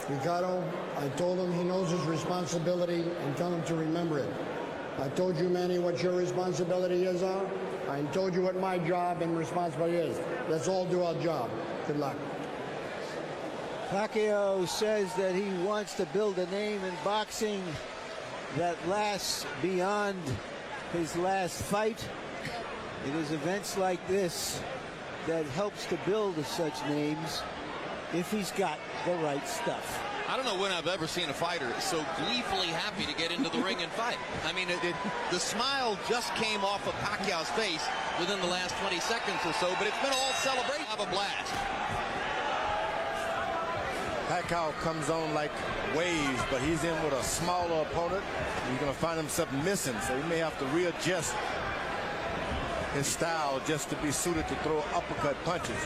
Ricardo, I told him he knows his responsibility and tell him to remember it. I told you, Manny, what your responsibility is. I told you what my job and responsibility is. Let's all do our job. Good luck. Pacquiao says that he wants to build a name in boxing that lasts beyond his last fight. It is events like this that helps to build such names if he's got the right stuff. I don't know when I've ever seen a fighter so gleefully happy to get into the ring and fight. I mean, the smile just came off of Pacquiao's face within the last 20 seconds or so, but it's been all celebration. Have a blast. Pacquiao comes on like waves, but he's in with a smaller opponent. He's going to find himself missing, so he may have to readjust his style just to be suited to throw uppercut punches.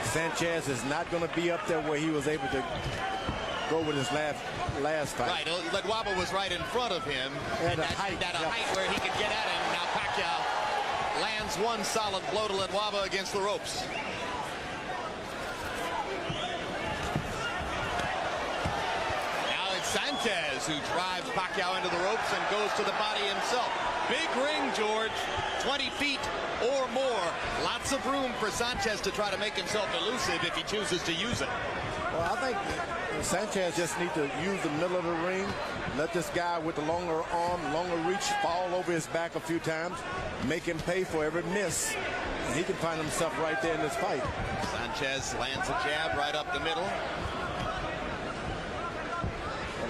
Sanchez is not going to be up there where he was able to go with his last fight. Right, Ledwaba was right in front of him at a height where he could get at him. Now Pacquiao lands one solid blow to Ledwaba against the ropes. Now it's Sanchez who drives Pacquiao into the ropes and goes to the body himself. Big ring, George. 20 feet or more. Lots of room for Sanchez to try to make himself elusive if he chooses to use it. Well, I think Sanchez just needs to use the middle of the ring, let this guy with the longer arm, longer reach fall over his back a few times, make him pay for every miss, and he can find himself right there in this fight. Sanchez lands a jab right up the middle.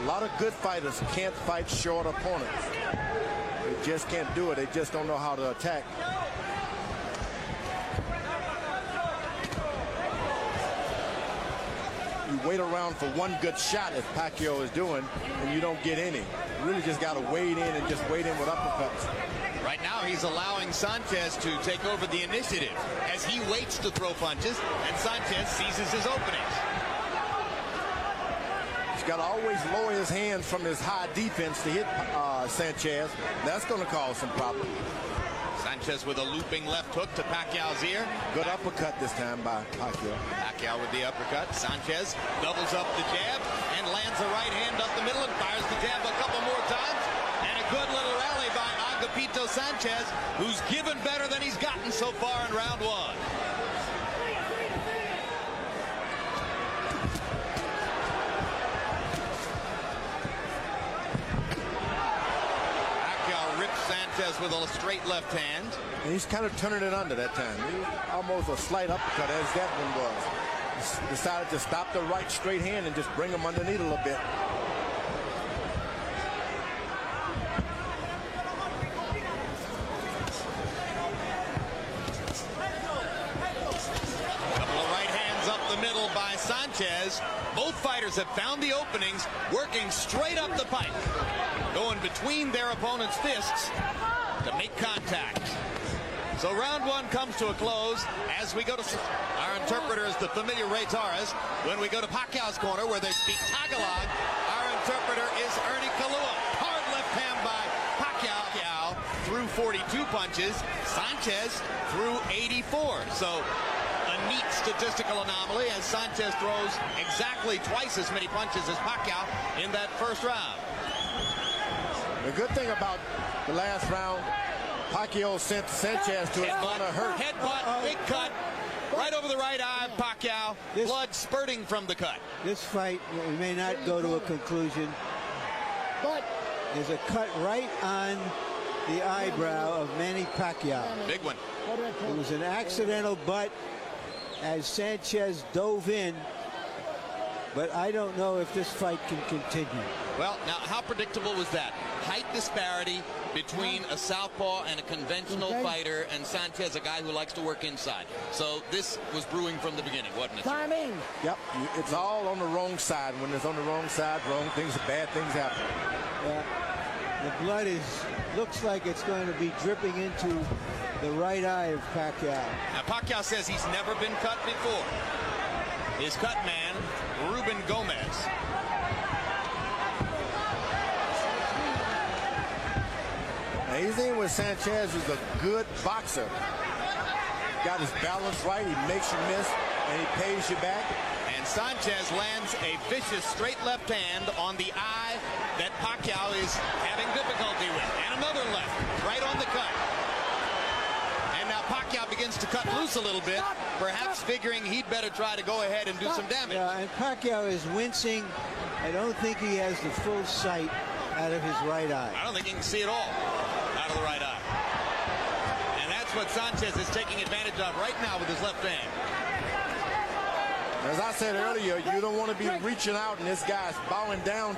A lot of good fighters can't fight short opponents. They just can't do it. They just don't know how to attack. You wait around for one good shot, as Pacquiao is doing, and you don't get any. You really just got to wade in and just wade in with uppercuts. Right now, he's allowing Sanchez to take over the initiative as he waits to throw punches, and Sanchez seizes his openings. He's got to always lower his hands from his high defense to hit Sanchez. That's going to cause some problems. Sanchez with a looping left hook to Pacquiao's ear. Good uppercut this time by Pacquiao. Pacquiao with the uppercut. Sanchez doubles up the jab and lands a right hand up the middle and fires the jab a couple more times. And a good little rally by Agapito Sanchez, who's given better than he's gotten so far in round one. Sanchez with a straight left hand. And he's kind of turning it under that time. Almost a slight uppercut, as that one was. He decided to stop the right straight hand and just bring him underneath a little bit. Couple of right hands up the middle by Sanchez. Both fighters have found the openings, working straight up the pipe, going between their opponent's fists to make contact. So round one comes to a close as we go to our interpreter is the familiar Ray Torres. When we go to Pacquiao's corner where they speak Tagalog, our interpreter is Ernie Kalua. Hard left hand by Pacquiao through 42 punches. Sanchez through 84. So a neat statistical anomaly as Sanchez throws exactly twice as many punches as Pacquiao in that first round. The good thing about the last round, Pacquiao sent Sanchez to his corner hurt. Headbutt, big cut, right over the right eye of Pacquiao. Blood spurting from the cut. This fight, we may not go to a conclusion, but there's a cut right on the eyebrow of Manny Pacquiao. Big one. It was an accidental butt as Sanchez dove in, but I don't know if this fight can continue. Well, now, how predictable was that? Height disparity between a southpaw and a conventional fighter, and Sanchez, a guy who likes to work inside. So this was brewing from the beginning, wasn't it? Timing. Yep, it's all on the wrong side. When it's on the wrong side, wrong things, bad things happen. The blood looks like it's going to be dripping into the right eye of Pacquiao. Now, Pacquiao says he's never been cut before. His cut man, Ruben Gomez. Amazing with Sanchez is a good boxer. Got his balance right. He makes you miss. and he pays you back. And Sanchez lands a vicious straight left hand on the eye that Pacquiao is having difficulty with. And another left, right on the cut. And now Pacquiao begins to cut loose a little bit, perhaps figuring he'd better try to go ahead and do some damage. Yeah, and Pacquiao is wincing. I don't think he has the full sight out of his right eye. I don't think he can see it all out of the right eye. And that's what Sanchez is taking advantage of right now with his left hand. As I said earlier, you don't want to be reaching out and this guy's bowing down,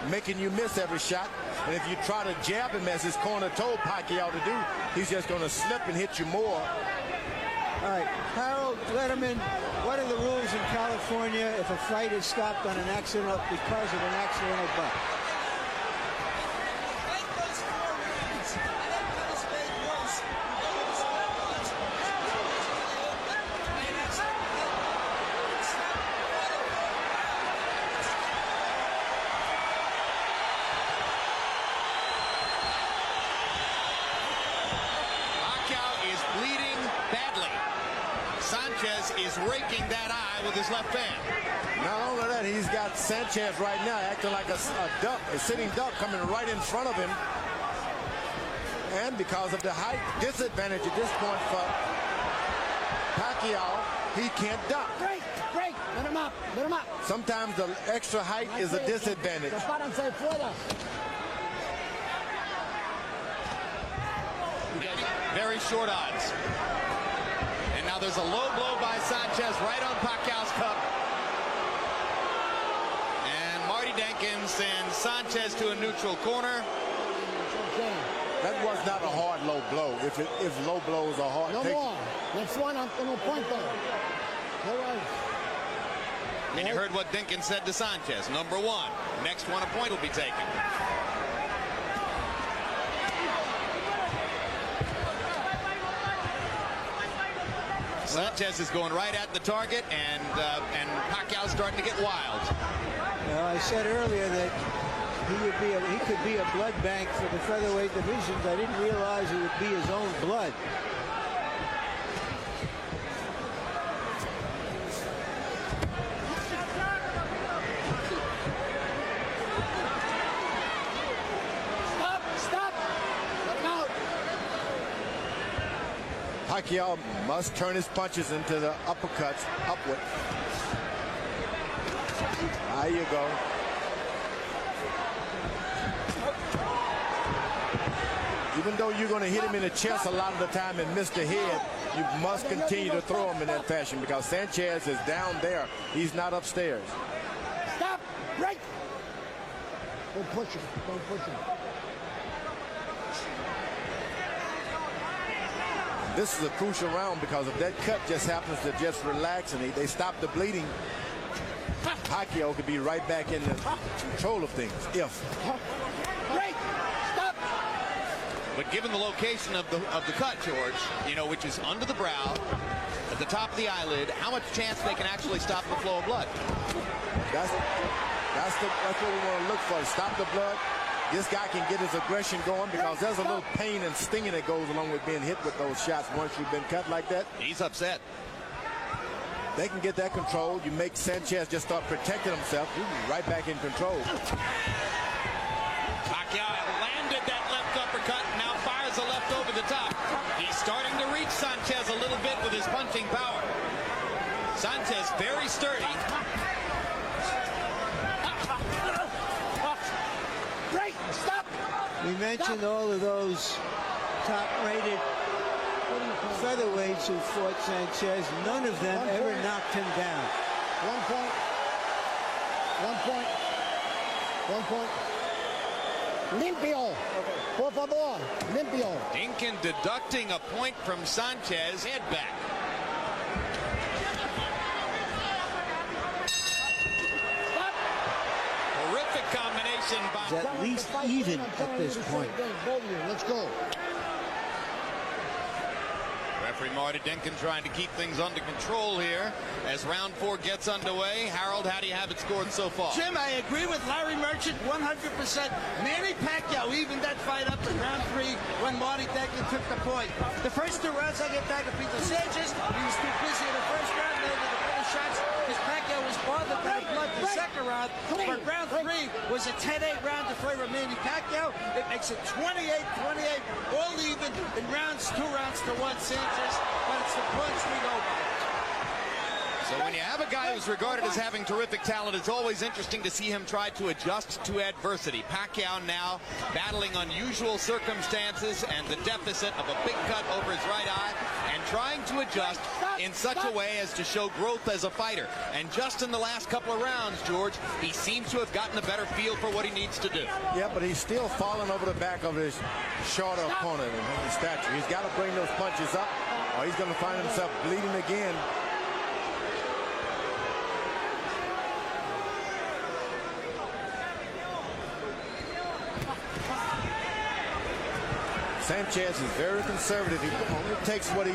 making you miss every shot. And if you try to jab him as his corner told Pacquiao to do, he's just going to slip and hit you more. All right, Harold Letterman, what are the rules in California if a fight is stopped on an accident because of an accidental butt? Sanchez is raking that eye with his left hand. Not only that, he's got Sanchez right now acting like a duck, a sitting duck coming right in front of him. And because of the height disadvantage at this point for Pacquiao, he can't duck. Break, let him up, let him up. Sometimes the extra height is a disadvantage. Very short odds. And now there's a low blow by Sanchez right on Pacquiao's cup. And Marty Denkin sends Sanchez to a neutral corner. That was not a hard low blow. If low blows are hard. No more. Next one, I'm going to point though. All right. And you heard what Denkin said to Sanchez. Number one. Next one, a point will be taken. Sanchez is going right at the target, and Pacquiao's starting to get wild. Well, I said earlier that he could be a blood bank for the featherweight divisions. I didn't realize it would be his own blood. Stop! Let him out! Pacquiao must turn his punches into the uppercuts upward. There you go. Even though you're going to hit him in the chest a lot of the time and miss the head, you must continue to throw him in that fashion because Sanchez is down there. He's not upstairs. Stop! Break! Don't push him. Don't push him. This is a crucial round because if that cut just happens to just relax and they stop the bleeding, Pacquiao could be right back in the control of things. Break! Stop! But given the location of the cut, George, you know, which is under the brow, at the top of the eyelid, how much chance they can actually stop the flow of blood? That's what we want to look for. Stop the blood. This guy can get his aggression going because there's a little pain and stinging that goes along with being hit with those shots once you've been cut like that. He's upset. They can get that control. You make Sanchez just start protecting himself. He'll be right back in control. Pacquiao landed that left uppercut and now fires a left over the top. He's starting to reach Sanchez a little bit with his punching power. Sanchez very sturdy. Break! Stop! We mentioned all of those top-rated featherweights who fought Sanchez. None of them ever knocked him down. 1 point. 1 point. 1 point. Limpio. Por favor. Limpio. Denkin deducting a point from Sanchez. Head back. Horrific combination by... It's at least even at this point. Let's go. Referee Marty Denkin trying to keep things under control here as round 4 gets underway. Harold, how do you have it scored so far? Jim, I agree with Larry Merchant 100%. Manny Pacquiao evened that fight up in round 3 when Marty Denkin took the point. The first 2 rounds I get back to Peter Sanchez. He was too busy in the first round. shots because Pacquiao was bothered by the blood in the second round. But round 3 was a 10-8 round to favor Manny Pacquiao. It makes it 28-28, all even in rounds, 2 rounds to 1 Sanchez. But it's the points we go by. So when you have a guy who's regarded as having terrific talent, it's always interesting to see him try to adjust to adversity. Pacquiao now battling unusual circumstances and the deficit of a big cut over his right eye and trying to adjust in such a way as to show growth as a fighter. And just in the last couple of rounds, George, he seems to have gotten a better feel for what he needs to do. Yeah, but he's still falling over the back of his shorter opponent in his stature. He's got to bring those punches up or he's going to find himself bleeding again. Sanchez is very conservative. He only takes what he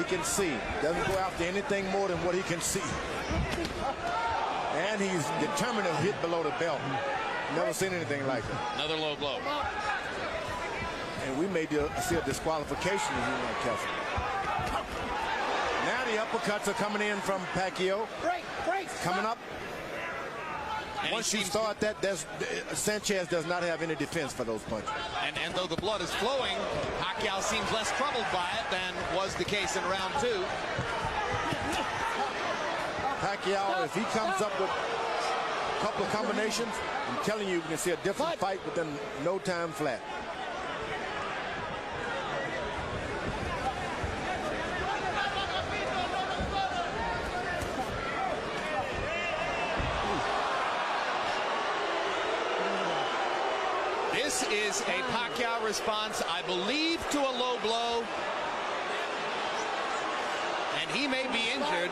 can see. Doesn't go after anything more than what he can see. And he's determined to hit below the belt. Never seen anything like that. Another low blow. And we may see a disqualification if he's not careful. Now the uppercuts are coming in from Pacquiao. Coming up. And once you start that, Sanchez does not have any defense for those punches. And though the blood is flowing, Pacquiao seems less troubled by it than was the case in round 2. Pacquiao, if he comes up with a couple of combinations, I'm telling you, we can see a different fight within no time flat. This is a Pacquiao response, I believe, to a low blow. And he may be injured.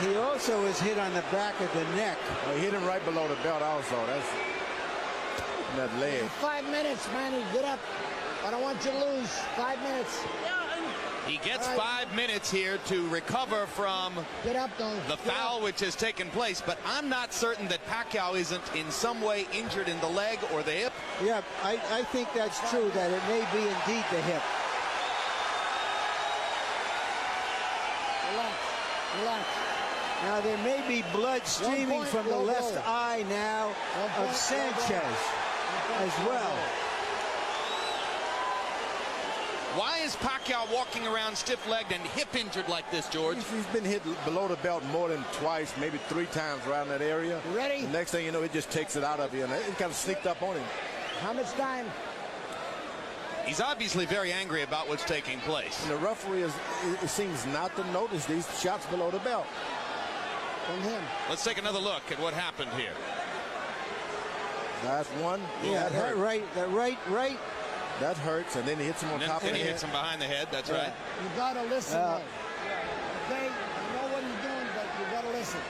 He also is hit on the back of the neck. He hit him right below the belt also. That's that leg. 5 minutes, Manny. Get up. I don't want you to lose. 5 minutes. He gets 5 minutes here to recover from the foul which has taken place, but I'm not certain that Pacquiao isn't in some way injured in the leg or the hip. Yeah, I think that's true, that it may be indeed the hip. Relax. Now there may be blood streaming from the left eye now of Sanchez as well. Why is Pacquiao walking around stiff-legged and hip injured like this, George? He's been hit below the belt more than twice, maybe 3 times around that area. Ready? The next thing you know, it just takes it out of you, and it kind of sneaked up on him. How much time? He's obviously very angry about what's taking place. And the referee it seems not to notice these shots below the belt. From him. Let's take another look at what happened here. Last one. Yeah, that right. That hurts, and then he hits him on top of the head. And he hits him behind the head, that's right. You gotta listen, though. Okay? You know what he's doing, but you gotta listen.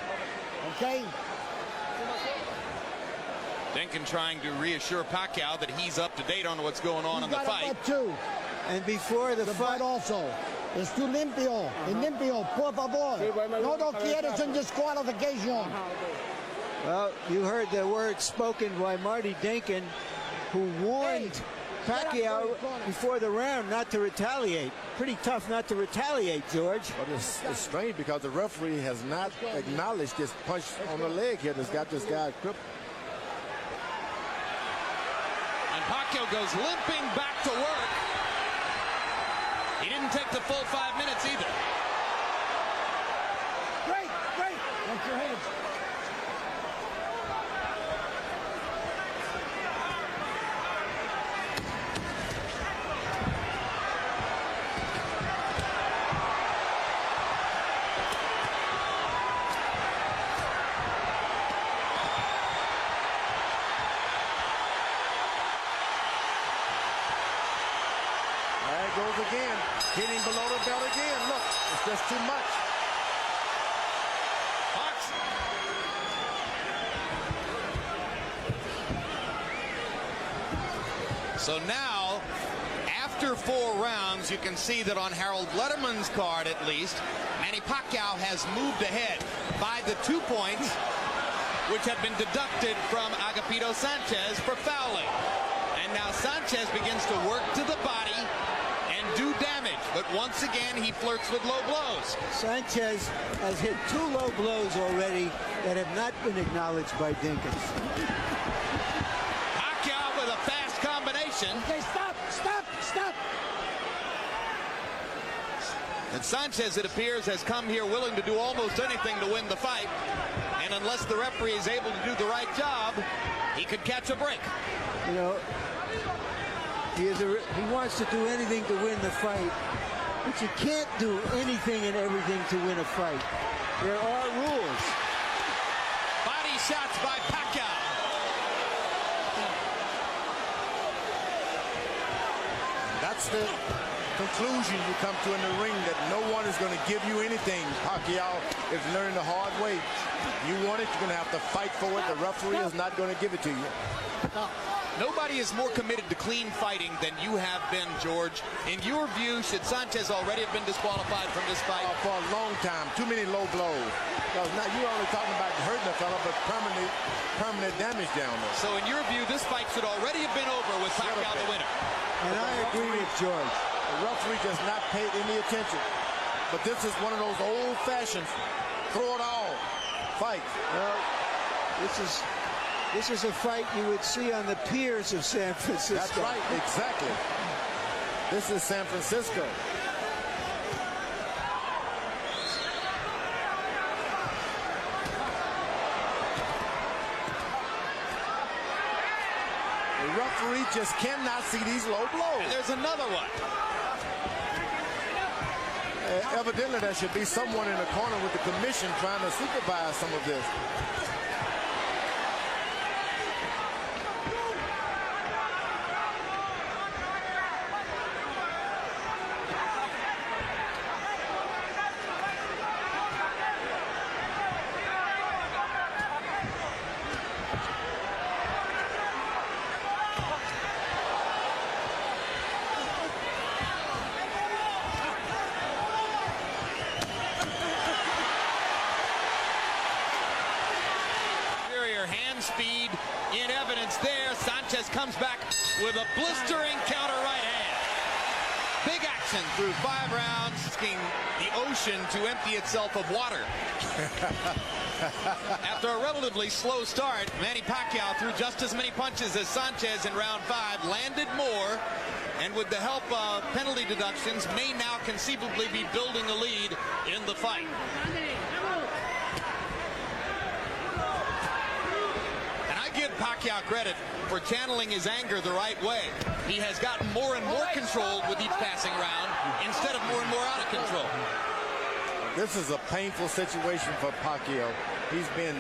Okay? Denkin trying to reassure Pacquiao that he's up to date on what's going on in the fight. And before the fight also. Estoy limpio. Limpio, por favor. No quieres en disqualification. Well, you heard the words spoken by Marty Denkin, who warned Pacquiao before the round not to retaliate. Pretty tough not to retaliate, George. But it's strange because the referee has not acknowledged this punch on the leg here that's got this guy crippled. And Pacquiao goes limping back to work. He didn't take the full 5 minutes either. Great. Watch your head. Goes again, hitting below the belt again. Look, it's just too much. Fox. So now, after 4 rounds, you can see that on Harold Letterman's card, at least, Manny Pacquiao has moved ahead by the 2 points, which have been deducted from Agapito Sanchez for fouling. And now Sanchez begins to work to the body and and do damage. But once again, he flirts with low blows. Sanchez has hit 2 low blows already that have not been acknowledged by Dinkins. Pacquiao with a fast combination. Okay, stop. And Sanchez, it appears, has come here willing to do almost anything to win the fight. And unless the referee is able to do the right job, he could catch a break. You know, he wants to do anything to win the fight, but you can't do anything and everything to win a fight. There are rules. Body shots by Pacquiao. That's the conclusion you come to in the ring, that no one is going to give you anything. Pacquiao is learning the hard way. You want it, you're going to have to fight for it. The referee is not going to give it to you. Nobody is more committed to clean fighting than you have been, George. In your view, should Sanchez already have been disqualified from this fight? For a long time. Too many low blows. Now, you're only talking about hurting a fella, but permanent damage down there. So in your view, this fight should already have been over with Pacquiao the winner. And I agree with George. The referee does not pay any attention. But this is one of those old-fashioned throw it all fights. Well, this is a fight you would see on the piers of San Francisco. That's right, exactly. This is San Francisco. The referee just cannot see these low blows. And there's another one. Evidently, there should be someone in the corner with the commission trying to supervise some of this. Speed in evidence there. Sanchez comes back with a blistering counter right hand. Big action through 5 rounds, asking the ocean to empty itself of water. After a relatively slow start, Manny Pacquiao threw just as many punches as Sanchez in round 5, landed more, and with the help of penalty deductions, may now conceivably be building a lead in the fight. Give Pacquiao credit for channeling his anger the right way. He has gotten more and more controlled with each passing round instead of more and more out of control. This is a painful situation for Pacquiao. He's been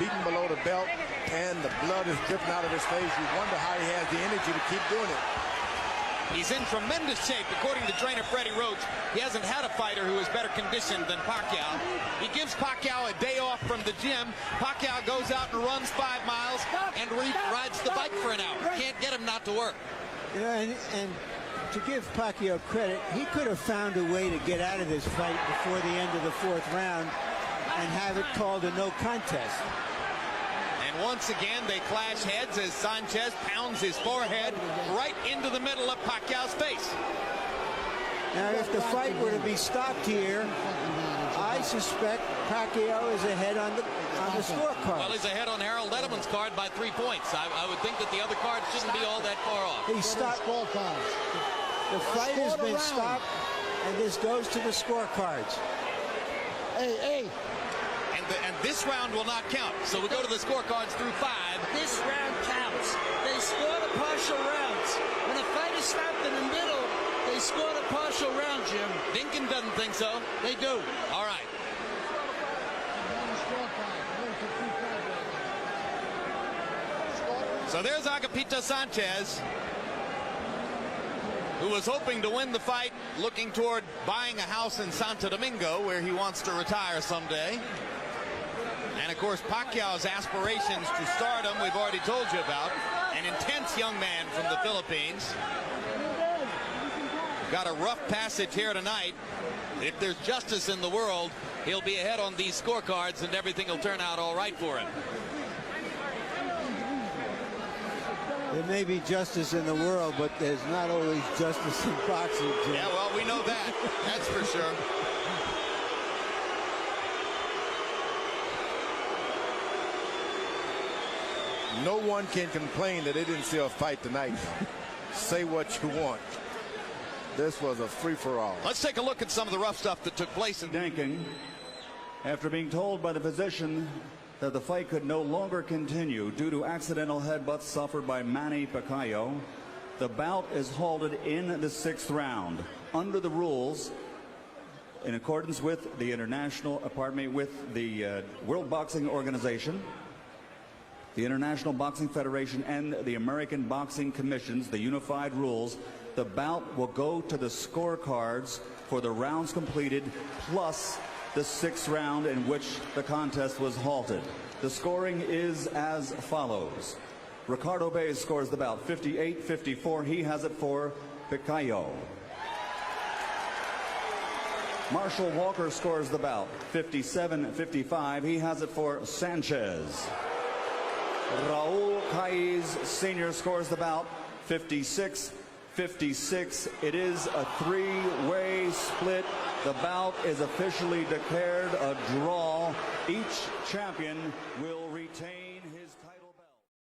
beaten below the belt, and the blood is dripping out of his face. You wonder how he has the energy to keep doing it. He's in tremendous shape, according to trainer Freddie Roach. He hasn't had a fighter who is better conditioned than Pacquiao. He gives Pacquiao a day off from the gym. Pacquiao goes out and runs 5 miles and rides the bike for an hour. Can't get him not to work. You know, and to give Pacquiao credit, he could have found a way to get out of this fight before the end of the 4th round and have it called a no contest. And once again, they clash heads as Sanchez pounds his forehead right into the middle of Pacquiao's face. Now, if the fight were to be stopped here, I suspect Pacquiao is ahead on the scorecard. Well, he's ahead on Harold Edelman's card by 3 points. I would think that the other cards shouldn't be all that far off. He stopped. The fight has been stopped, and this goes to the scorecards. Hey. And this round will not count. So we go to the scorecards through 5. This round counts. They score the partial rounds. When a fight is stopped in the middle, they score the partial round, Jim. Dinkin doesn't think so. They do. All right. So there's Agapito Sanchez, who was hoping to win the fight, looking toward buying a house in Santo Domingo, where he wants to retire someday. And, of course, Pacquiao's aspirations to stardom, we've already told you about. An intense young man from the Philippines. Got a rough passage here tonight. If there's justice in the world, he'll be ahead on these scorecards, and everything will turn out all right for him. There may be justice in the world, but there's not always justice in boxing, Jim. Yeah, well, we know that. That's for sure. No one can complain that they didn't see a fight tonight. Say what you want. This was a free-for-all. Let's take a look at some of the rough stuff that took place in Danking, after being told by the physician that the fight could no longer continue due to accidental headbutts suffered by Manny Pacquiao, the bout is halted in the 6th round. Under the rules, in accordance with the with the World Boxing Organization, the International Boxing Federation, and the American Boxing Commission's, the unified rules, the bout will go to the scorecards for the rounds completed plus the 6th round in which the contest was halted. The scoring is as follows. Ricardo Baez scores the bout 58-54. He has it for Pacquiao. Marshall Walker scores the bout 57-55. He has it for Sanchez. Raul Caiz Sr. scores the bout 56-56. It is a 3-way split. The bout is officially declared a draw. Each champion will retain